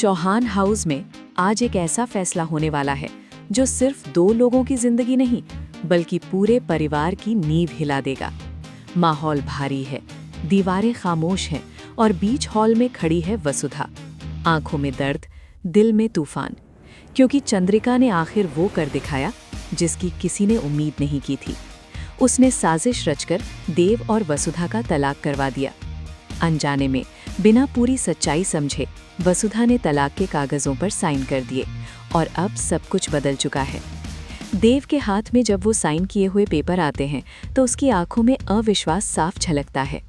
Chauhan house में आज एक ऐसा फैसला होने वाला है जो सिर्फ 2 लोगों की जिंदगी नहीं बल्कि पूरे परिवार की नींव हिला देगा। माहौल भारी है, दीवारें खामोश हैं और बीच हॉल में खड़ी है वसुधा। आंखों में दर्द, दिल में तूफान, क्योंकि चंद्रिका ने आखिर वो कर दिखाया जिसकी किसी ने उम्मीद नहीं की थी। उसने साजिश रचकर देव और वसुधा का तलाक करवा दिया। अनजाने में, बिना पूरी सच्चाई समझे, वसुधा ने तलाक के कागजों पर साइन कर दिए और अब सब कुछ बदल चुका है। देव के हाथ में जब वो साइन किए हुए पेपर आते हैं तो उसकी आंखों में अविश्वास साफ झलकता है।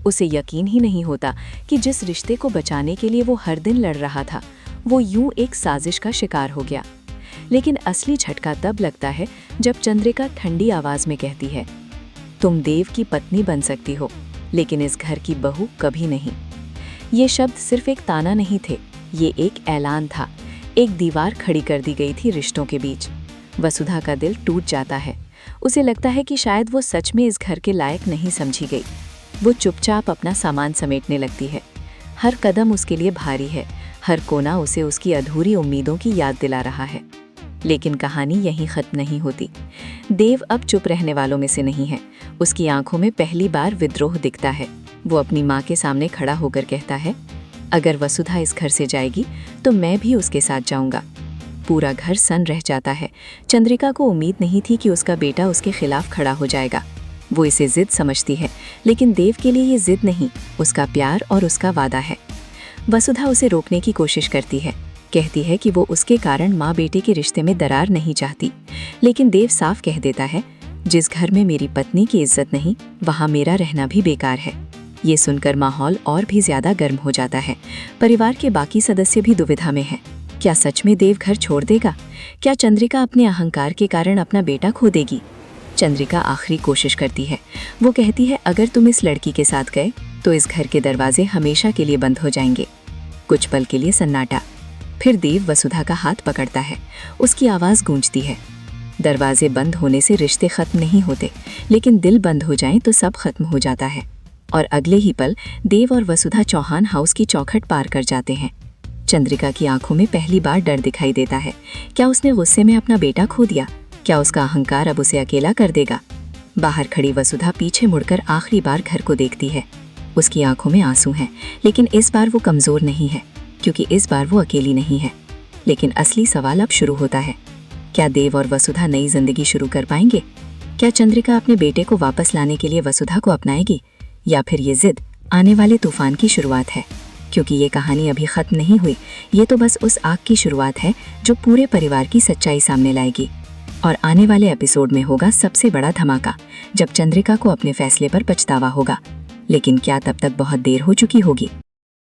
उसे यकीन ही नहीं होता कि जिस रिश्ते को बचाने के लिए वो हर दिन लड़ रहा था, वो यूं एक साजिश का शिकार हो गया। लेकिन असली झटका तब लगता है जब चंद्रिका ठंडी आवाज में कहती है, तुम देव की पत्नी बन सकती हो, लेकिन इस घर की बहू कभी नहीं। ये शब्द सिर्फ एक ताना नहीं थे, ये एक ऐलान था। एक दीवार खड़ी कर दी गई थी रिश्तों के बीच। वसुधा का दिल टूट जाता है। उसे लगता है कि शायद वो सच में इस घर के लायक नहीं समझी गई। वो चुपचाप अपना सामान समेटने लगती है। हर कदम उसके लिए भारी है, हर कोना उसे उसकी अधूरी उम्मीदों की याद दिला रहा है। लेकिन कहानी यहीं खत्म नहीं होती। देव अब चुप रहने वालों में से नहीं है। उसकी आंखों में पहली बार विद्रोह दिखता है। वो अपनी माँ के सामने खड़ा होकर कहता है, अगर वसुधा इस घर से जाएगी तो मैं भी उसके साथ जाऊंगा। पूरा घर सन्न रह जाता है। चंद्रिका को उम्मीद नहीं थी कि उसका बेटा उसके खिलाफ खड़ा हो जाएगा। वो इसे जिद समझती है, लेकिन देव के लिए ये जिद नहीं, उसका प्यार और उसका वादा है। वसुधा उसे रोकने की कोशिश करती है, कहती है कि वो उसके कारण माँ बेटे के रिश्ते में दरार नहीं चाहती। लेकिन देव साफ कह देता है, जिस घर में मेरी पत्नी की इज्जत नहीं, वहाँ मेरा रहना भी बेकार है। ये सुनकर माहौल और भी ज्यादा गर्म हो जाता है। परिवार के बाकी सदस्य भी दुविधा में हैं। क्या सच में देव घर छोड़ देगा? क्या चंद्रिका अपने अहंकार के कारण अपना बेटा खो देगी? चंद्रिका आखिरी कोशिश करती है। वो कहती है, अगर तुम इस लड़की के साथ गए तो इस घर के दरवाजे हमेशा के लिए बंद हो जाएंगे। कुछ पल के लिए सन्नाटा। फिर देव वसुधा का हाथ पकड़ता है। उसकी आवाज गूंजती है, दरवाजे बंद होने से रिश्ते खत्म नहीं होते, लेकिन दिल बंद हो जाएं तो सब खत्म हो जाता है। और अगले ही पल देव और वसुधा चौहान हाउस की चौखट पार कर जाते हैं। चंद्रिका की आंखों में पहली बार डर दिखाई देता है। क्या उसने गुस्से में अपना बेटा खो दिया? क्या उसका अहंकार अब उसे अकेला कर देगा? बाहर खड़ी वसुधा पीछे मुड़कर आखिरी बार घर को देखती है। उसकी आंखों में आंसू हैं, लेकिन इस बार वो कमजोर नहीं है, क्योंकि इस बार वो अकेली नहीं है। लेकिन असली सवाल अब शुरू होता है, क्या देव और वसुधा नई जिंदगी शुरू कर पाएंगे? क्या चंद्रिका अपने बेटे को वापस लाने के लिए वसुधा को अपनाएगी, या फिर ये जिद आने वाले तूफान की शुरुआत है? क्योंकि ये कहानी अभी खत्म नहीं हुई, ये तो बस उस आग की शुरुआत है जो पूरे परिवार की सच्चाई सामने लाएगी। और आने वाले एपिसोड में होगा सबसे बड़ा धमाका, जब चंद्रिका को अपने फैसले पर पछतावा होगा। लेकिन क्या तब तक बहुत देर हो चुकी होगी?